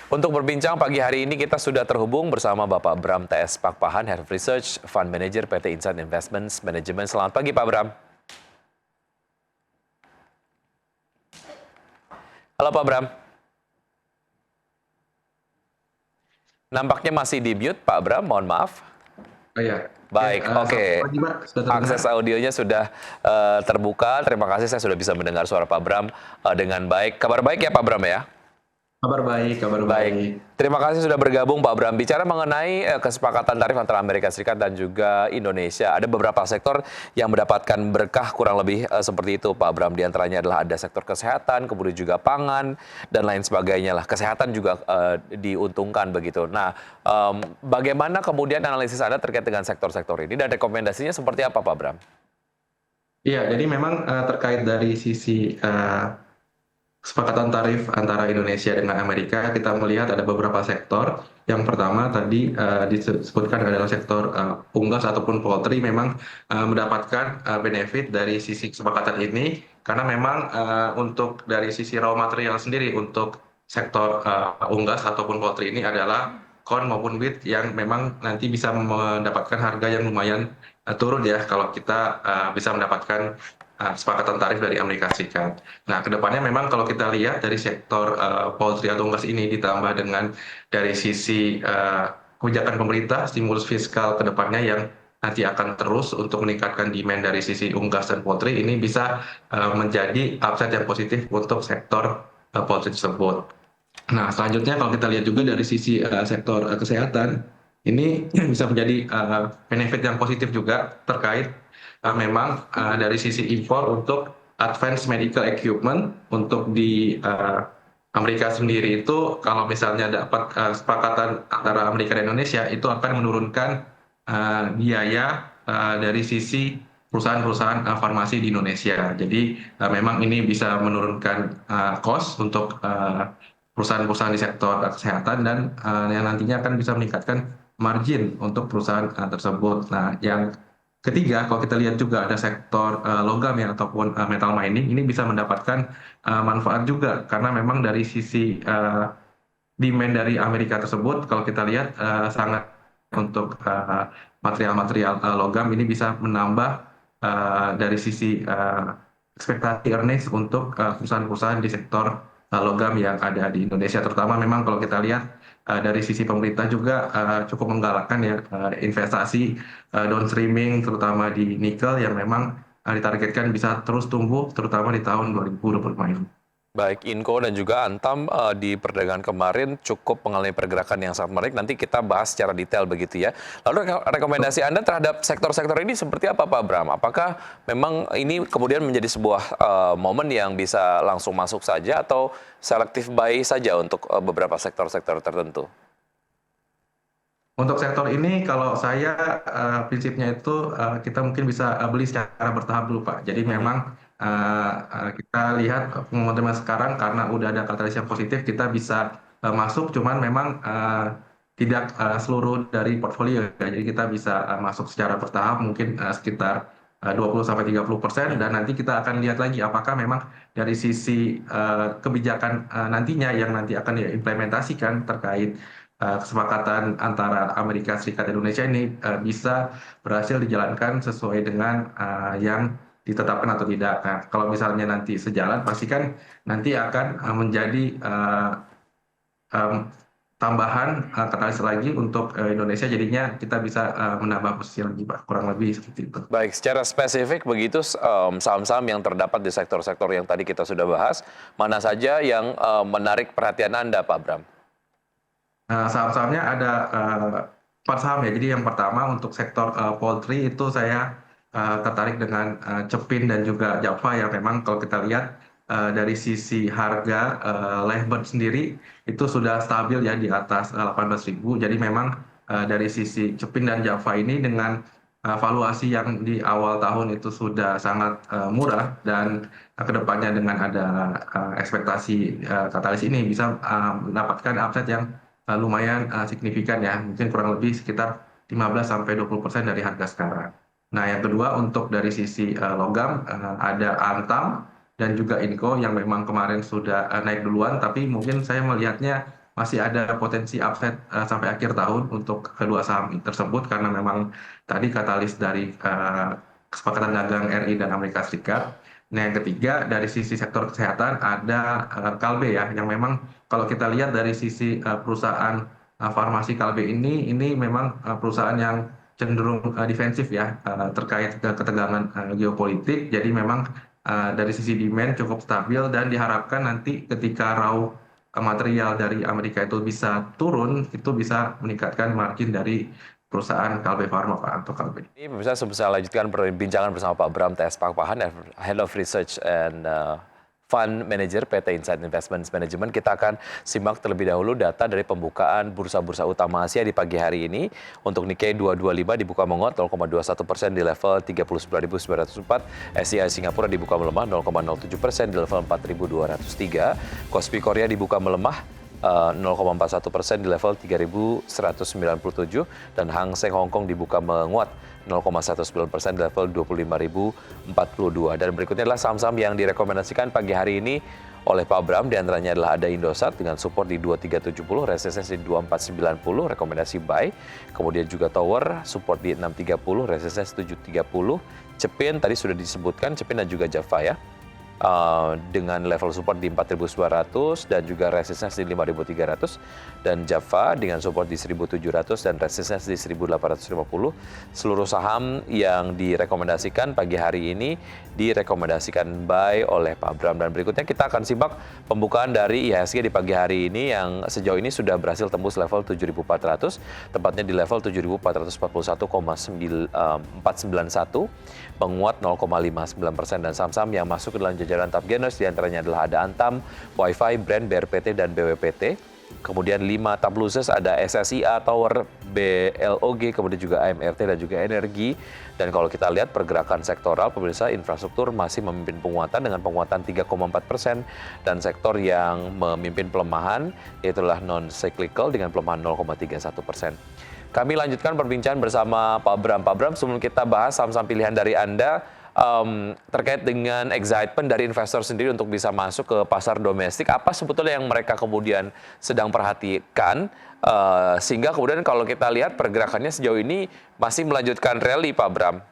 Untuk berbincang pagi hari ini kita sudah terhubung bersama Bapak Bram TS Pakpahan, Head of Research Fund Manager PT Insight Investments Management. Selamat pagi Pak Bram. Halo Pak Bram. Nampaknya masih di mute Pak Bram, mohon maaf. Oh iya. Baik, oke. Selamat pagi, Pak. Sudah terdengar? Akses audionya sudah terbuka. Terima kasih saya sudah bisa mendengar suara Pak Bram dengan baik. Kabar baik ya Pak Bram ya? Kabar baik, kabar baik. Terima kasih sudah bergabung Pak Bram. Bicara mengenai kesepakatan tarif antara Amerika Serikat dan juga Indonesia, ada beberapa sektor yang mendapatkan berkah kurang lebih seperti itu Pak Bram. Di antaranya adalah ada sektor kesehatan, kemudian juga pangan, dan lain sebagainya lah. Kesehatan juga diuntungkan begitu. Nah, bagaimana kemudian analisis Anda terkait dengan sektor-sektor ini dan rekomendasinya seperti apa Pak Bram? Iya, jadi memang terkait dari sisi kesepakatan tarif antara Indonesia dengan Amerika, kita melihat ada beberapa sektor. Yang pertama tadi disebutkan adalah sektor unggas ataupun poultry memang mendapatkan benefit dari sisi kesepakatan ini, karena memang untuk dari sisi raw material sendiri untuk sektor unggas ataupun poultry ini adalah corn maupun wheat yang memang nanti bisa mendapatkan harga yang lumayan turun ya kalau kita bisa mendapatkan kesepakatan tarif dari Amerika Serikat. Nah, kedepannya memang kalau kita lihat dari sektor poultry atau unggas ini ditambah dengan dari sisi kebijakan pemerintah, stimulus fiskal kedepannya yang nanti akan terus untuk meningkatkan demand dari sisi unggas dan poultry, ini bisa menjadi upside yang positif untuk sektor poultry tersebut. Nah, selanjutnya kalau kita lihat juga dari sisi sektor kesehatan, ini bisa menjadi benefit yang positif juga terkait memang dari sisi impor untuk advanced medical equipment untuk di Amerika sendiri itu kalau misalnya dapat kesepakatan antara Amerika dan Indonesia itu akan menurunkan biaya dari sisi perusahaan-perusahaan farmasi di Indonesia. Jadi memang ini bisa menurunkan cost untuk perusahaan-perusahaan di sektor kesehatan dan yang nantinya akan bisa meningkatkan margin untuk perusahaan tersebut. Nah, yang ketiga, kalau kita lihat juga ada sektor logam ya ataupun metal mining, ini bisa mendapatkan manfaat juga karena memang dari sisi demand dari Amerika tersebut, kalau kita lihat sangat untuk material-material logam ini bisa menambah dari sisi ekspektasi earnings untuk perusahaan-perusahahan di sektor logam yang ada di Indonesia, terutama memang kalau kita lihat dari sisi pemerintah juga cukup menggalakkan ya investasi downstreaming terutama di nikel yang memang ditargetkan bisa terus tumbuh terutama di tahun 2025 ini. Baik, Inco dan juga Antam di perdagangan kemarin cukup mengalami pergerakan yang sangat menarik. Nanti kita bahas secara detail begitu ya. Lalu rekomendasi Anda terhadap sektor-sektor ini seperti apa Pak Bram? Apakah memang ini kemudian menjadi sebuah momen yang bisa langsung masuk saja atau selektif buy saja untuk beberapa sektor-sektor tertentu? Untuk sektor ini kalau saya prinsipnya itu kita mungkin bisa beli secara bertahap dulu Pak. Jadi memang kita lihat momentum sekarang karena udah ada katalis yang positif kita bisa masuk, cuman memang tidak seluruh dari portfolio ya. Jadi kita bisa masuk secara bertahap mungkin sekitar 20-30% dan nanti kita akan lihat lagi apakah memang dari sisi kebijakan nantinya yang nanti akan diimplementasikan terkait kesepakatan antara Amerika Serikat dan Indonesia ini bisa berhasil dijalankan sesuai dengan yang ditetapkan atau tidak. Nah, kalau misalnya nanti sejalan, pastikan nanti akan menjadi tambahan katalis lagi untuk Indonesia, jadinya kita bisa menambah posisi lagi, Pak. Kurang lebih seperti itu. Baik, secara spesifik begitu saham-saham yang terdapat di sektor-sektor yang tadi kita sudah bahas, mana saja yang menarik perhatian Anda, Pak Bram? Saham-sahamnya ada 4 saham ya. Jadi yang pertama untuk sektor poultry itu saya tertarik dengan Cepin dan juga Java yang memang kalau kita lihat dari sisi harga live bird sendiri itu sudah stabil ya di atas 18.000. Jadi memang dari sisi Cepin dan Java ini dengan valuasi yang di awal tahun itu sudah sangat murah dan kedepannya dengan ada ekspektasi katalis ini bisa mendapatkan upside yang lumayan signifikan ya, mungkin kurang lebih sekitar 15-20% dari harga sekarang. Nah, yang kedua untuk dari sisi logam ada Antam dan juga Inco yang memang kemarin sudah naik duluan, tapi mungkin saya melihatnya masih ada potensi upside sampai akhir tahun untuk kedua saham tersebut karena memang tadi katalis dari kesepakatan dagang RI dan Amerika Serikat. Nah, yang ketiga dari sisi sektor kesehatan ada Kalbe ya, yang memang kalau kita lihat dari sisi perusahaan farmasi Kalbe ini memang perusahaan yang cenderung defensif ya terkait ketegangan geopolitik. Jadi memang dari sisi demand cukup stabil dan diharapkan nanti ketika raw material dari Amerika itu bisa turun, itu bisa meningkatkan margin dari perusahaan Kalbe Farma Pak, atau Kalbe. Ini bisa lanjutkan perbincangan bersama Pak Bram T.S. Pakpahan, Head of Research and Fund Manager PT Insight Investment Management. Kita akan simak terlebih dahulu data dari pembukaan bursa-bursa utama Asia di pagi hari ini. Untuk Nikkei 225 dibuka menguat 0,21% di level 39.904. SCI Singapura dibuka melemah 0,07% di level 4.203. Kospi Korea dibuka melemah 0,41% di level 3.197 dan Hang Seng Hong Kong dibuka menguat 0,19% di level 25.042. Dan berikutnya adalah saham-saham yang direkomendasikan pagi hari ini oleh Pak Bram, diantaranya adalah ada Indosat dengan support di 2370, resistance di 2490, rekomendasi buy. Kemudian juga Tower, support di 630, resistance 730. Cepin tadi sudah disebutkan, Cepin dan juga Java ya. Dengan level support di 4.900 dan juga resistance di 5.300, dan Java dengan support di 1.700 dan resistance di 1.850. Seluruh saham yang direkomendasikan pagi hari ini direkomendasikan buy oleh Pak Bram. Dan berikutnya kita akan simak pembukaan dari IHSG di pagi hari ini yang sejauh ini sudah berhasil tembus level 7.400, tepatnya di level 7.441,491, menguat 0,59%, dan saham-saham yang masuk ke dalam jajaran top gainers diantaranya adalah ada Antam, Wi-Fi, Brand, BRPT, dan BWPT. Kemudian 5 top losers ada SSIA, Tower, BLOG, kemudian juga AMRT dan juga Energi. Dan kalau kita lihat pergerakan sektoral, pemirsa, infrastruktur masih memimpin penguatan dengan penguatan 3,4%, dan sektor yang memimpin pelemahan yaitulah non-cyclical dengan pelemahan 0,31%. Kami lanjutkan perbincangan bersama Pak Bram. Pak Bram, sebelum kita bahas saham-saham pilihan dari Anda, terkait dengan excitement dari investor sendiri untuk bisa masuk ke pasar domestik, apa sebetulnya yang mereka kemudian sedang perhatikan, sehingga kemudian kalau kita lihat pergerakannya sejauh ini masih melanjutkan rally, Pak Bram?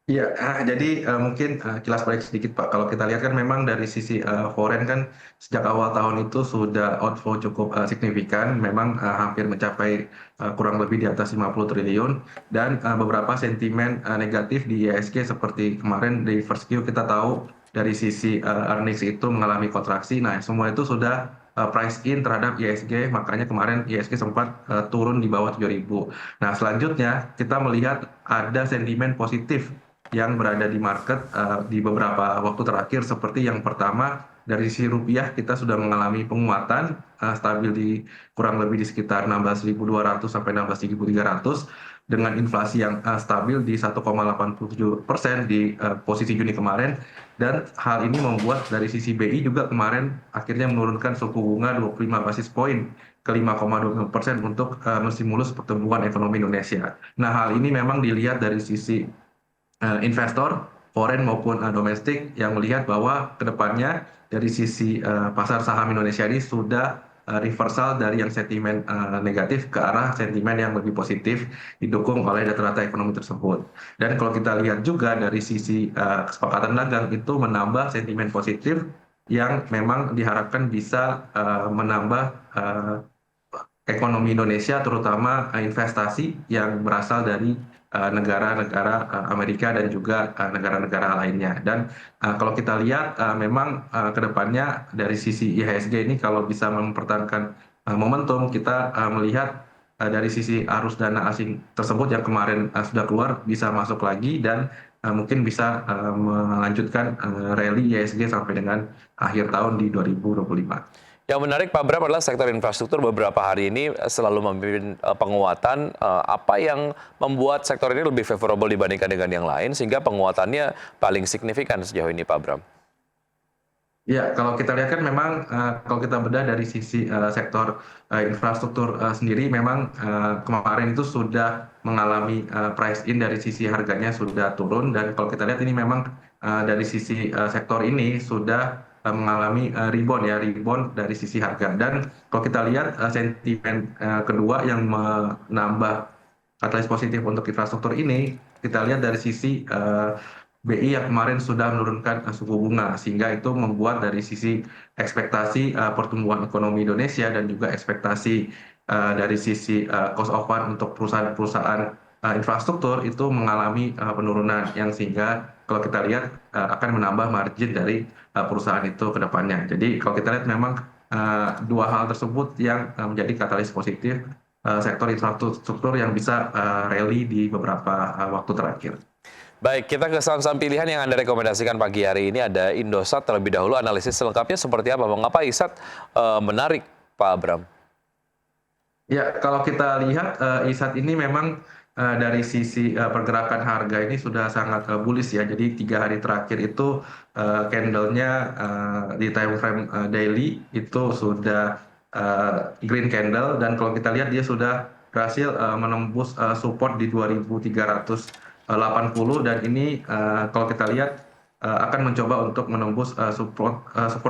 Iya, jadi mungkin kilas balik sedikit Pak. Kalau kita lihat kan memang dari sisi foreign kan sejak awal tahun itu sudah outflow cukup signifikan, memang hampir mencapai kurang lebih di atas 50 triliun, dan beberapa sentimen negatif di IHSG seperti kemarin di first Q kita tahu dari sisi earnings itu mengalami kontraksi. Nah, semua itu sudah price in terhadap IHSG, makanya kemarin IHSG sempat turun di bawah 7.000. Nah, selanjutnya kita melihat ada sentimen positif yang berada di market di beberapa waktu terakhir, seperti yang pertama dari sisi rupiah kita sudah mengalami penguatan stabil di kurang lebih di sekitar 16.200 sampai 16.300 dengan inflasi yang stabil di 1,87% di posisi Juni kemarin, dan hal ini membuat dari sisi BI juga kemarin akhirnya menurunkan suku bunga 25 basis poin ke 5,25% untuk menstimulus pertumbuhan ekonomi Indonesia. Nah, hal ini memang dilihat dari sisi investor, foreign maupun domestik, yang melihat bahwa kedepannya dari sisi pasar saham Indonesia ini sudah reversal dari yang sentimen negatif ke arah sentimen yang lebih positif didukung oleh data-data ekonomi tersebut. Dan kalau kita lihat juga dari sisi kesepakatan dagang itu menambah sentimen positif yang memang diharapkan bisa menambah ekonomi Indonesia, terutama investasi yang berasal dari negara-negara Amerika dan juga negara-negara lainnya. Dan kalau kita lihat memang kedepannya dari sisi IHSG ini kalau bisa mempertahankan momentum, kita melihat dari sisi arus dana asing tersebut yang kemarin sudah keluar bisa masuk lagi, dan mungkin bisa melanjutkan rally IHSG sampai dengan akhir tahun di 2025. Yang menarik Pak Bram adalah sektor infrastruktur beberapa hari ini selalu memimpin penguatan. Apa yang membuat sektor ini lebih favorable dibandingkan dengan yang lain sehingga penguatannya paling signifikan sejauh ini, Pak Bram? Ya, kalau kita lihat kan memang kalau kita bedah dari sisi sektor infrastruktur sendiri, memang kemarin itu sudah mengalami price in dari sisi harganya sudah turun, dan kalau kita lihat ini memang dari sisi sektor ini sudah mengalami rebound ya, rebound dari sisi harga. Dan kalau kita lihat sentimen kedua yang menambah katalis positif untuk infrastruktur ini, kita lihat dari sisi BI yang kemarin sudah menurunkan suku bunga, sehingga itu membuat dari sisi ekspektasi pertumbuhan ekonomi Indonesia dan juga ekspektasi dari sisi cost of fund untuk perusahaan-perusahaan infrastruktur itu mengalami penurunan yang sehingga kalau kita lihat akan menambah margin dari perusahaan itu ke depannya. Jadi kalau kita lihat memang dua hal tersebut yang menjadi katalis positif sektor infrastruktur yang bisa rally di beberapa waktu terakhir. Baik, kita ke saham-saham pilihan yang Anda rekomendasikan pagi hari ini. Ada Indosat terlebih dahulu, analisis selengkapnya seperti apa? Mengapa ISAT menarik, Pak Abram? Ya, kalau kita lihat ISAT ini memang dari sisi pergerakan harga ini sudah sangat bullish ya. Jadi 3 hari terakhir itu candle-nya di time frame daily itu sudah green candle, dan kalau kita lihat dia sudah berhasil menembus support di 2380, dan ini kalau kita lihat akan mencoba untuk menembus support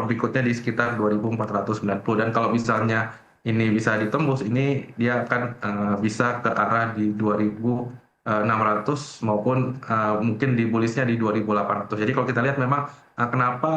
berikutnya di sekitar 2490, dan kalau misalnya ini bisa ditembus, ini dia akan bisa ke arah di 2600 maupun mungkin di bullishnya di 2800. Jadi kalau kita lihat memang kenapa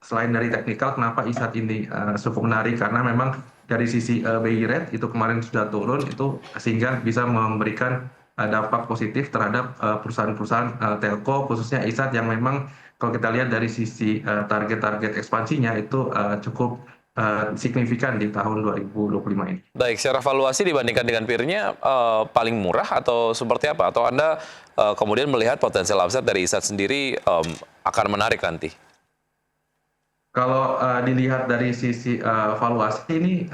selain dari teknikal, kenapa ISAT ini cukup menarik, karena memang dari sisi BI rate itu kemarin sudah turun, itu sehingga bisa memberikan dampak positif terhadap perusahaan-perusahaan telco, khususnya ISAT yang memang kalau kita lihat dari sisi target-target ekspansinya itu cukup signifikan di tahun 2025 ini. Baik, secara valuasi dibandingkan dengan peer-nya paling murah atau seperti apa? Atau Anda kemudian melihat potensial upside dari ISAT sendiri akan menarik nanti? Kalau dilihat dari sisi valuasi ini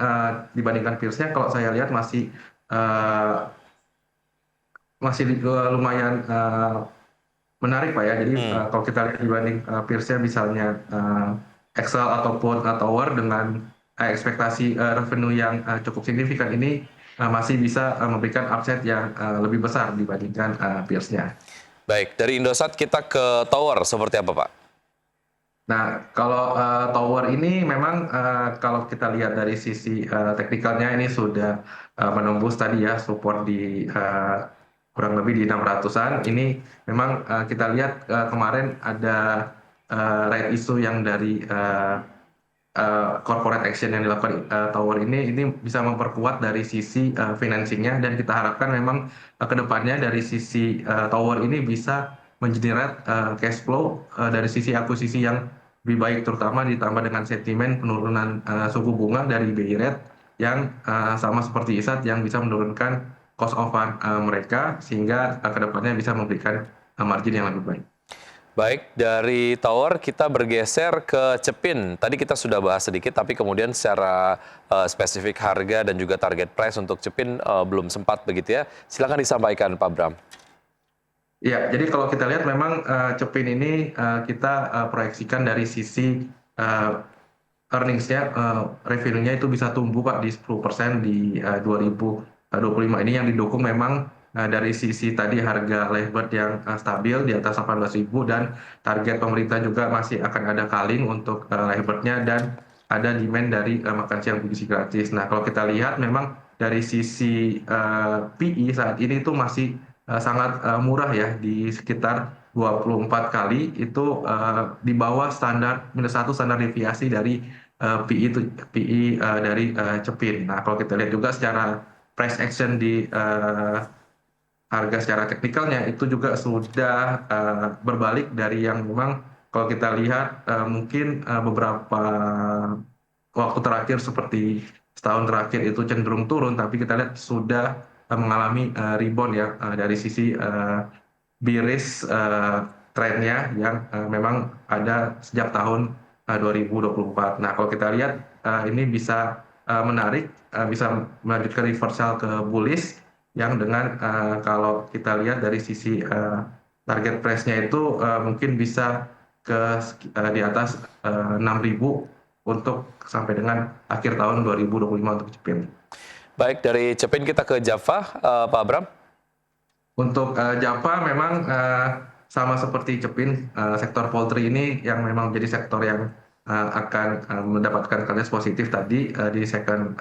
dibandingkan peers-nya, kalau saya lihat masih lumayan menarik Pak ya. Jadi kalau kita lihat dibanding peers-nya misalnya Excel ataupun Tower dengan ekspektasi revenue yang cukup signifikan, ini masih bisa memberikan upside yang lebih besar dibandingkan peers-nya. Baik, dari Indosat kita ke Tower, seperti apa Pak? Nah, kalau tower ini memang kalau kita lihat dari sisi teknikalnya ini sudah menembus tadi ya support di kurang lebih di 600-an. Ini memang kita lihat kemarin ada right issue yang dari corporate action yang dilakukan tower ini bisa memperkuat dari sisi financingnya, dan kita harapkan memang ke depannya dari sisi tower ini bisa mengenerate cash flow dari sisi akuisisi yang lebih baik, terutama ditambah dengan sentimen penurunan suku bunga dari BI rate yang sama seperti ISAT yang bisa menurunkan cost of fund mereka, sehingga ke depannya bisa memberikan margin yang lebih baik. Baik, dari Tower kita bergeser ke Cepin. Tadi kita sudah bahas sedikit, tapi kemudian secara spesifik harga dan juga target price untuk Cepin belum sempat begitu ya. Silakan disampaikan Pak Bram. Ya, jadi kalau kita lihat memang Cepin ini kita proyeksikan dari sisi earnings-nya, revenue-nya itu bisa tumbuh Pak di 10% di 2025 ini, yang didukung memang dari sisi tadi harga levered yang stabil di atas 18.000, dan target pemerintah juga masih akan ada culling untuk levered-nya, dan ada demand dari makan siang gizi gratis. Nah, kalau kita lihat memang dari sisi PE saat ini itu masih sangat murah ya, di sekitar 24 kali, itu di bawah standar -1 standar deviasi dari PE dari Cepin. Nah, kalau kita lihat juga secara price action di harga secara teknikalnya itu juga sudah berbalik dari yang memang kalau kita lihat mungkin beberapa waktu terakhir seperti setahun terakhir itu cenderung turun, tapi kita lihat sudah mengalami rebound ya dari sisi bearish trennya yang memang ada sejak tahun 2024. Nah, kalau kita lihat ini bisa menarik, bisa melanjutkan reversal ke bullish, yang dengan kalau kita lihat dari sisi target price-nya itu mungkin bisa ke di atas 6.000 untuk sampai dengan akhir tahun 2025 untuk Cepin. Baik, dari Cepin kita ke Java, Pak Bram. Untuk Java memang sama seperti Cepin, sektor poultry ini yang memang menjadi sektor yang akan mendapatkan catalyst positif tadi di second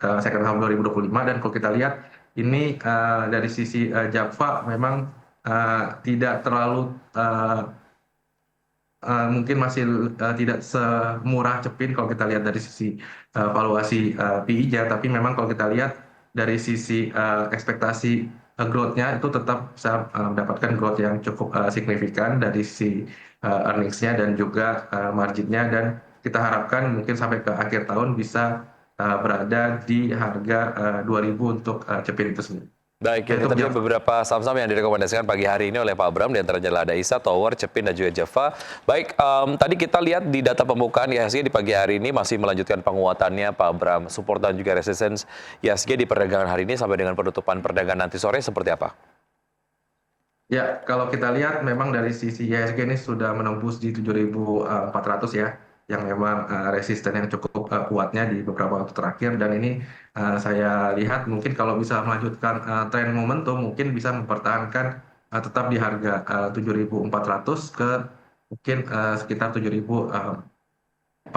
half 2025. Dan kalau kita lihat ini dari sisi Java memang tidak terlalu mungkin masih tidak semurah Cepin kalau kita lihat dari sisi valuasi PI-nya, tapi memang kalau kita lihat dari sisi ekspektasi growth-nya itu tetap bisa mendapatkan growth yang cukup signifikan dari sisi earnings-nya dan juga margin-nya, dan kita harapkan mungkin sampai ke akhir tahun bisa berada di harga 2000 untuk Cepin itu sendiri. Baik, Nah, ini itu tadi Java. beberapa saham-saham yang direkomendasikan pagi hari ini oleh Pak Abram, di antaranya adalah ada ISA, Tower, Cepin, dan juga Java. Baik, tadi kita lihat di data pembukaan IHSG di pagi hari ini masih melanjutkan penguatannya Pak Abram. Support dan juga resistance IHSG di perdagangan hari ini sampai dengan penutupan perdagangan nanti sore seperti apa? Ya, kalau kita lihat memang dari sisi IHSG ini sudah menembus di 7.400 ya, yang memang resisten yang cukup kuatnya di beberapa waktu terakhir. Dan ini saya lihat mungkin kalau bisa melanjutkan tren momentum, mungkin bisa mempertahankan tetap di harga 7.400 ke mungkin sekitar 7.490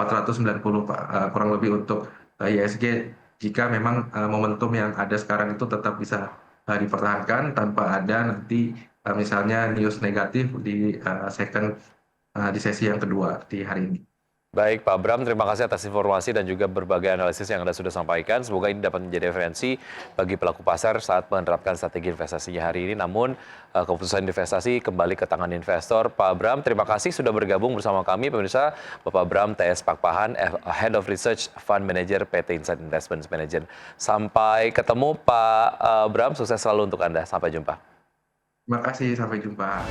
Pak, kurang lebih untuk IHSG, jika memang momentum yang ada sekarang itu tetap bisa dipertahankan tanpa ada nanti misalnya news negatif di di sesi yang kedua di hari ini. Baik, Pak Abram, terima kasih atas informasi dan juga berbagai analisis yang Anda sudah sampaikan. Semoga ini dapat menjadi referensi bagi pelaku pasar saat menerapkan strategi investasinya hari ini. Namun, keputusan investasi kembali ke tangan investor. Pak Abram, terima kasih sudah bergabung bersama kami, pemirsa. Bapak Abram TS Pakpahan, Head of Research Fund Manager PT Insight Investment Manager. Sampai ketemu, Pak Abram. Sukses selalu untuk Anda. Sampai jumpa. Terima kasih, sampai jumpa.